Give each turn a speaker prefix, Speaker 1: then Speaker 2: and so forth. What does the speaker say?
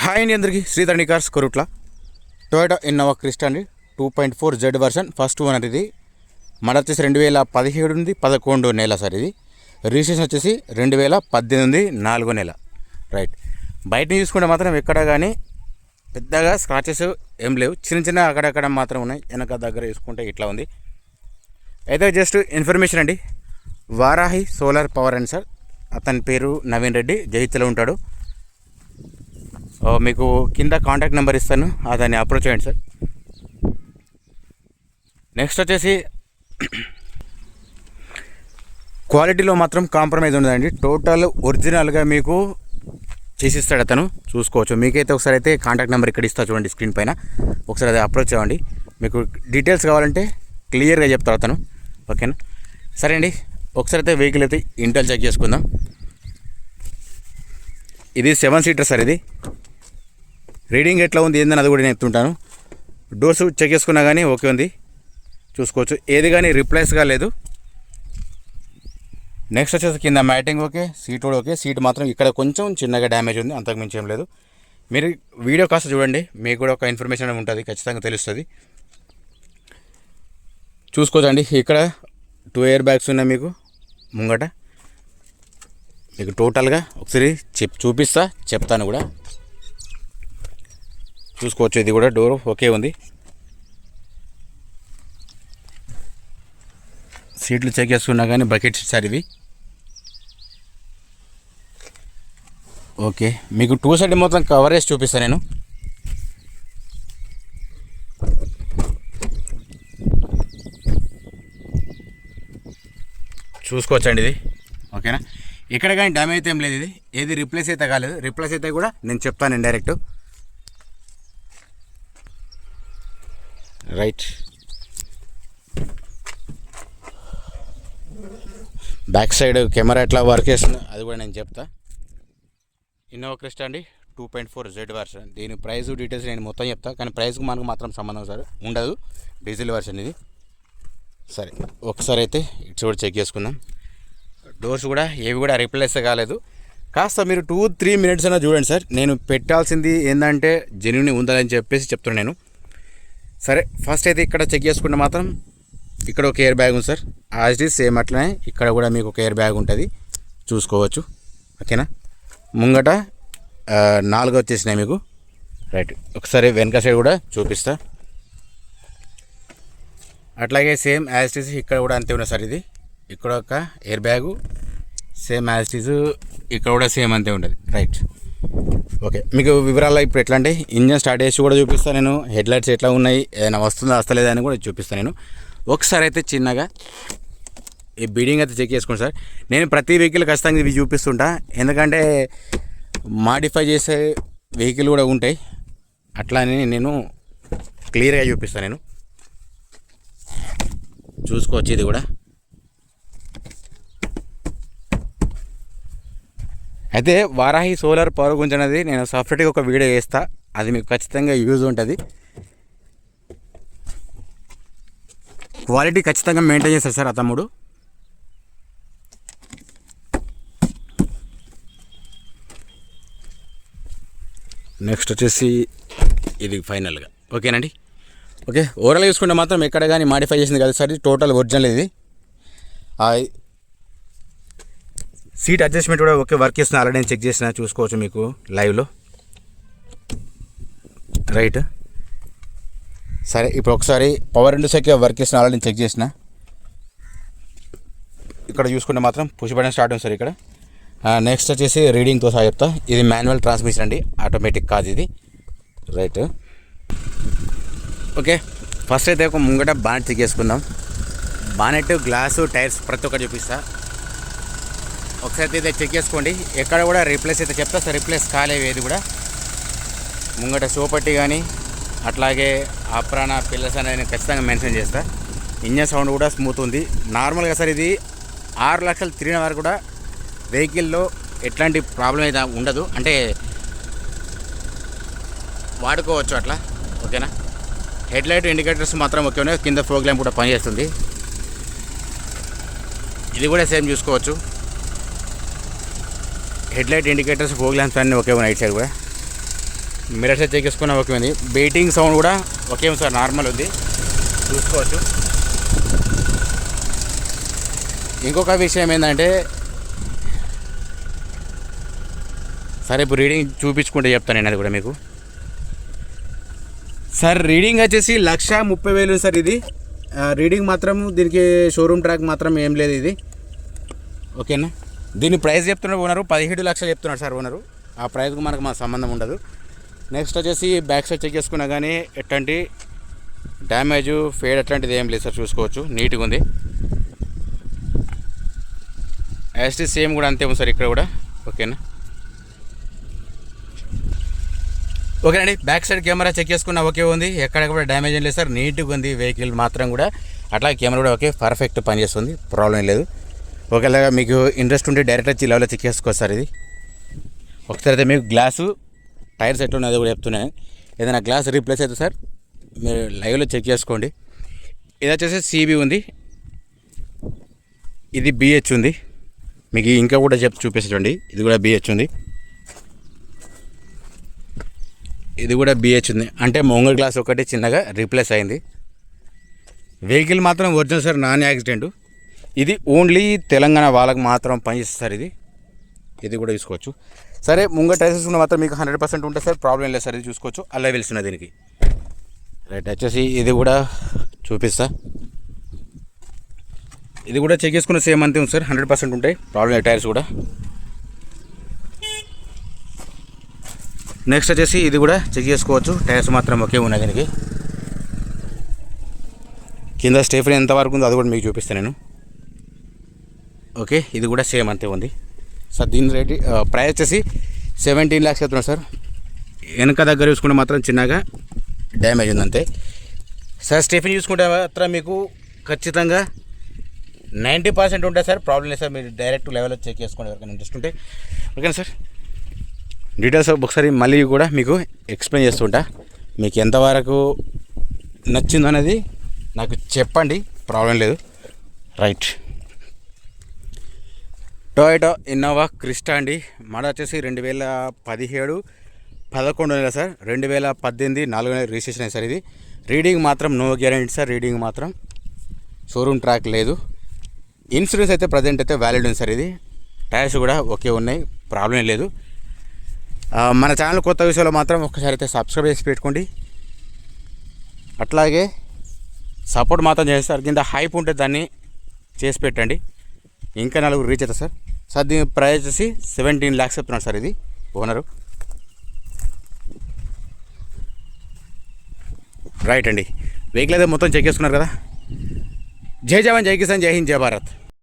Speaker 1: Hi అండి అందరికీ Sridharani cars Korutla Toyota Innova Crysta అండి 2.4 జెడ్ వర్షన్ ఫస్ట్ ఓనర్ ఇది మోడల్ వచ్చేసి 2017 ఉంది 11 నెల సార్ ఇది రిజిస్ట్రేషన్ వచ్చేసి 2018 4 నెల రైట్ బయట చూసుకుంటే మాత్రం ఎక్కడ కానీ పెద్దగా స్క్రాచెస్ ఏం లేవు చిన్న చిన్న అక్కడక్కడ మాత్రం ఉన్నాయి వెనక దగ్గర చూసుకుంటే ఇట్లా ఉంది అయితే జస్ట్ ఇన్ఫర్మేషన్ అండి Varahi solar power and sir అతని పేరు నవీన్ రెడ్డి జైత్యలో ఉంటాడు మీకు కింద కాంటాక్ట్ నెంబర్ ఇస్తాను దాన్ని అప్రోచ్ చేయండి సార్ నెక్స్ట్ వచ్చేసి క్వాలిటీలో మాత్రం కాంప్రమైజ్ ఉండదండి టోటల్ ఒరిజినల్గా మీకు చేసిస్తాడు అతను చూసుకోవచ్చు మీకైతే ఒకసారి అయితే కాంటాక్ట్ నెంబర్ ఇక్కడ ఇస్తా చూడండి స్క్రీన్ పైన ఒకసారి అది అప్రోచ్ చేయండి మీకు డీటెయిల్స్ కావాలంటే క్లియర్గా చెప్తారు అతను ఓకేనా సరే అండి ఒకసారి అయితే వెహికల్ అయితే ఇంటెల్ చెక్ చేసుకుందాం ఇది 7 సీటర్ సార్ ఇది రీడింగ్ ఎట్లా ఉంది ఏందని అది కూడా నేను చెప్తుంటాను డోర్స్ చెక్ చేసుకున్నా కానీ ఓకే ఉంది చూసుకోవచ్చు ఏది కానీ రిప్లేస్ కాలేదు నెక్స్ట్ వచ్చేసి కింద మ్యాటింగ్ ఓకే సీట్ కూడా ఓకే సీట్ మాత్రం ఇక్కడ కొంచెం చిన్నగా డ్యామేజ్ ఉంది అంతకు మించి ఏం లేదు మీరు వీడియో కాస్త చూడండి మీకు కూడా ఒక ఇన్ఫర్మేషన్ ఉంటుంది ఖచ్చితంగా తెలుస్తుంది చూసుకోవచ్చండి ఇక్కడ 2 ఎయిర్ బ్యాగ్స్ ఉన్నాయి మీకు ముంగట మీకు టోటల్గా ఒకసారి చూపిస్తా చెప్తాను కూడా చూసుకోవచ్చు ఇది కూడా డోర్ ఓకే ఉంది సీట్లు చెక్ చేసుకున్నా కానీ బకెట్ సార్ ఇవి ఓకే మీకు 2 సైడ్ మొత్తం కవరేజ్ చూపిస్తాను నేను చూసుకోవచ్చండి ఇది ఓకేనా ఇక్కడ కానీ డ్యామేజ్ అయితే ఏం లేదు ఇది ఏది రిప్లేస్ అయితే కాలేదు రిప్లేస్ అయితే కూడా నేను చెప్తాను direct right back side camera ఎట్లా వర్క్ చేస్తుంది అది కూడా నేను చెప్తా ఇన్నోవా క్రిస్టా అండి 2.4 జెడ్ వర్షన్ దీని ప్రైస్ డీటెయిల్స్ నేను మొత్తం చెప్తా కానీ ప్రైస్కి మనకు మాత్రం సంబంధం సార్ ఉండదు డీజిల్ వర్షన్ ఇది సరే ఒకసారి అయితే ఇట్స్ కూడా చెక్ చేసుకుందాం డోర్స్ కూడా ఏవి కూడా రిప్లేస్ కాలేదు కాస్త మీరు 2-3 మినిట్స్ అయినా చూడండి సార్ నేను పెట్టాల్సింది ఏంటంటే జెన్యూన్ ఉందని చెప్పేసి చెప్తున్నాను నేను సరే ఫస్ట్ అయితే ఇక్కడ చెక్ చేసుకుంటే మాత్రం ఇక్కడ ఒక ఎయిర్ బ్యాగ్ ఉంది సార్ యాజ్ ఇట్ సేమ్ అట్లనే ఇక్కడ కూడా మీకు ఒక ఎయిర్ బ్యాగ్ ఉంటుంది చూసుకోవచ్చు ఓకేనా ముంగట 4 వచ్చేసినాయి మీకు రైట్ ఒకసారి వెనక సైడ్ కూడా చూపిస్తా అట్లాగే సేమ్ యాజ్ ఇట్ ఈజ్ ఇక్కడ కూడా అంతే ఉన్నాయి సార్ ఇది ఇక్కడ ఒక air bag same as it is ఇక్కడ కూడా సేమ్ అంతే ఉంటుంది రైట్ ఓకే మీకు వివరాలు ఇప్పుడు ఎట్లా అంటే ఇంజన్ స్టార్ట్ చేసి కూడా చూపిస్తాను నేను హెడ్లైట్స్ ఎట్లా ఉన్నాయి ఏదైనా వస్తుందా వస్తలేదా అని కూడా చూపిస్తాను నేను ఒకసారి అయితే చిన్నగా ఈ బీడింగ్ అయితే చెక్ చేసుకోండి సార్ నేను ప్రతి వెహికల్ ఖచ్చితంగా ఇవి చూపిస్తుంటా ఎందుకంటే మాడిఫై చేసే వెహికల్ కూడా ఉంటాయి అట్లా అని నేను క్లియర్గా చూపిస్తాను నేను చూసుకోవచ్చు ఇది కూడా అయితే వారాహి సోలార్ పవర్ గురించి అనేది నేను సపరేట్గా ఒక వీడియో చేస్తా అది మీకు ఖచ్చితంగా యూజ్ ఉంటుంది క్వాలిటీ ఖచ్చితంగా మెయింటైన్ చేస్తారు సార్ ఆ తమ్ముడు నెక్స్ట్ వచ్చేసి ఇది ఫైనల్గా ఓకేనండి ఓకే ఓవరాల్గా చూసుకుంటే మాత్రం ఎక్కడ కానీ మాడిఫై చేసింది కదా సార్ టోటల్ ఒరిజినల్ ఇది సీట్ అడ్జస్ట్మెంట్ కూడా ఓకే వర్క్ చేస్తున్నా ఆల్రెడీ నేను చెక్ చేసిన చూసుకోవచ్చు మీకు లైవ్లో రైట్ సరే ఇప్పుడు ఒకసారి పవర్ విండోస్ అయితే వర్క్ చేసిన ఆల్రెడీ నేను చెక్ చేసిన ఇక్కడ చూసుకుంటే మాత్రం పుష్ బటన్ స్టార్ట్ ఉంది సార్ ఇక్కడ నెక్స్ట్ వచ్చేసి రీడింగ్తో సహా చెప్తా ఇది మాన్యువల్ ట్రాన్స్మిషన్ అండి ఆటోమేటిక్ కాదు ఇది రైట్ ఓకే ఫస్ట్ అయితే ఒక ముంగట బానెట్ చెక్ చేసుకుందాం బానెట్ గ్లాసు టైర్స్ ప్రతి ఒక్కటి చూపిస్తా ఒకసారి అయితే చెక్ చేసుకోండి ఎక్కడ కూడా రీప్లేస్ అయితే చెప్తా సార్ రీప్లేస్ కాలేవు ఏది కూడా ముంగట సోపట్టి కానీ అట్లాగే ఆప్రాణ పిల్లర్స్ అనేది నేను ఖచ్చితంగా మెన్షన్ చేస్తా ఇంజన్ సౌండ్ కూడా స్మూత్ ఉంది నార్మల్గా సార్ ఇది 6 లక్షలు తిరిగిన వరకు కూడా వెహికల్లో ఎట్లాంటి ప్రాబ్లం అయితే ఉండదు అంటే వాడుకోవచ్చు అట్లా ఓకేనా హెడ్లైట్ ఇండికేటర్స్ మాత్రం ఓకే ఉన్నాయి కింద ఫోగ్ ల్యాంప్ కూడా పనిచేస్తుంది ఇది కూడా సేమ్ చూసుకోవచ్చు హెడ్లైట్ ఇండికేటర్స్ ఫోగ్ ల్యాంప్స్ అన్నీ ఒకే ఉన్నాయి రైట్ సైడ్ కూడా మిరర్స్ చెక్ చేసుకున్న ఓకే ఉంది. బీటింగ్ సౌండ్ కూడా ఓకే సార్, నార్మల్ ఉంది, చూసుకోవచ్చు. ఇంకొక విషయం ఏంటంటే, సరే ఇప్పుడు రీడింగ్ చూపించుకుంటే చెప్తాను నేను అది కూడా మీకు. సార్ రీడింగ్ వచ్చేసి 1,30,000 సార్. ఇది రీడింగ్ మాత్రం దీనికి షోరూమ్ ట్రాక్ మాత్రం ఏం లేదు ఇది, ఓకేనా. దీని ప్రైస్ చెప్తున్నారు ఓనరు 17 లక్షలు చెప్తున్నాడు సార్ ఓనరు. ఆ ప్రైస్కు మనకు మా సంబంధం ఉండదు. నెక్స్ట్ వచ్చేసి బ్యాక్ సైడ్ చెక్ చేసుకున్నా కానీ ఎట్లాంటి డ్యామేజ్ ఫేడ్ అట్లాంటిది ఏం లేదు సార్, చూసుకోవచ్చు, నీట్గా ఉంది. యాస్టీ సేమ్ కూడా అంతే ఉంది సార్ ఇక్కడ కూడా, ఓకేనా. ఓకేనండి, బ్యాక్ సైడ్ కెమెరా చెక్ చేసుకున్నా ఓకే ఉంది, ఎక్కడ కూడా డ్యామేజ్ ఏం లేదు సార్, నీట్గా ఉంది వెహికల్ మాత్రం కూడా. అట్లా కెమెరా కూడా ఓకే, పర్ఫెక్ట్ పనిచేస్తుంది, ప్రాబ్లం లేదు. ఒకవేళ మీకు ఇంట్రెస్ట్ ఉంటే డైరెక్ట్ వచ్చి లెవెల్లో చెక్ చేసుకోవచ్చు సార్. ఇది ఒకసారి అయితే మీకు గ్లాసు టైర్స్ ఎట్లా ఉన్నది కూడా చెప్తున్నాను. ఏదైనా గ్లాస్ రీప్లేస్ అయితే సార్ మీరు లైవ్లో చెక్ చేసుకోండి. ఇది వచ్చేసి సిబి ఉంది, ఇది బిహెచ్ ఉంది. మీకు ఇంకా కూడా చూపించండి, ఇది కూడా బిహెచ్ ఉంది, ఇది కూడా బిహెచ్ ఉంది. అంటే మొంగల్ గ్లాస్ ఒకటి చిన్నగా రీప్లేస్ అయింది. వెహికల్ మాత్రం ఒరిజినల్ సార్, నాన్ యాక్సిడెంట్. ఇది ఓన్లీ తెలంగాణ వాళ్ళకి మాత్రం పనిచేస్తుంది సార్. ఇది కూడా చూసుకోవచ్చు. సరే ముంగ టైర్స్ మాత్రం మీకు 100% ఉంటుంది సార్, ప్రాబ్లం లేదు సార్. ఇది చూసుకోవచ్చు, అలా వెళ్తున్నది దీనికి. రైట్, వచ్చేసి ఇది కూడా చూపిస్తా. ఇది కూడా చెక్ చేసుకున్న సేమ్ అంతే ఉంది సార్, 100% ఉంటాయి, ప్రాబ్లం లేదు టైర్స్ కూడా. నెక్స్ట్ వచ్చేసి ఇది కూడా చెక్ చేసుకోవచ్చు, టైర్స్ మాత్రం ఒకే ఉన్నాయి దీనికి. కింద స్టెఫినీ ఎంత వరకు ఉందో అది కూడా మీకు చూపిస్తాను నేను. ఓకే, ఇది కూడా సేమ్ అంతే ఉంది సార్. దీని రేట్ ప్రైస్ వచ్చేసి 17 lakhs చెప్తున్నాను సార్. వెనక దగ్గర చూసుకుంటే మాత్రం చిన్నగా డ్యామేజ్ ఉంది అంతే సార్. స్టెఫినీ చూసుకుంటే మాత్రం మీకు ఖచ్చితంగా 90% ఉంటుంది సార్, ప్రాబ్లం లేదు సార్. మీరు డైరెక్ట్ లెవెల్లో చెక్ చేసుకోండి ఎవరికైనా ఇంట్రెస్ట్ ఉంటే, ఓకేనా సార్. డీటెయిల్స్ ఒకసారి మళ్ళీ కూడా మీకు ఎక్స్ప్లెయిన్ చేస్తుంటా. మీకు ఎంతవరకు నచ్చిందో అనేది నాకు చెప్పండి, ప్రాబ్లం లేదు. రైట్, టొయోటా ఇన్నోవా క్రిస్టా అండి. మోడల్ వచ్చేసి 2017-11 నెల సార్. 2018 4 నెలల రిజిస్ట్రేషన్ అయ్యింది సార్. ఇది రీడింగ్ మాత్రం నో గ్యారెంటీ సార్, రీడింగ్ మాత్రం షోరూమ్ ట్రాక్ లేదు. ఇన్సూరెన్స్ అయితే ప్రజెంట్ అయితే వ్యాలిడ్ ఉంది సార్. ఇది టైర్స్ కూడా ఓకే ఉన్నాయి, ప్రాబ్లం లేదు. మన ఛానల్ కొత్త విషయంలో మాత్రం ఒక్కసారి అయితే సబ్స్క్రైబ్ చేసి పెట్టుకోండి. అట్లాగే సపోర్ట్ మాత్రం చేస్తారు. కింద హైప్ ఉంటే దాన్ని చేసి పెట్టండి, ఇంకా 4 రీచ్ అవుతుంది సార్. సార్ దీని ప్రైస్ వచ్చేసి 17 lakhs చెప్తున్నాడు సార్ ఇది ఓనరు. రైట్ అండి, వెహికల్ అయితే మొత్తం చెక్ చేసుకున్నారు కదా. జై జవాన్, జై కిసాన్, జై హింద్, జై భారత్.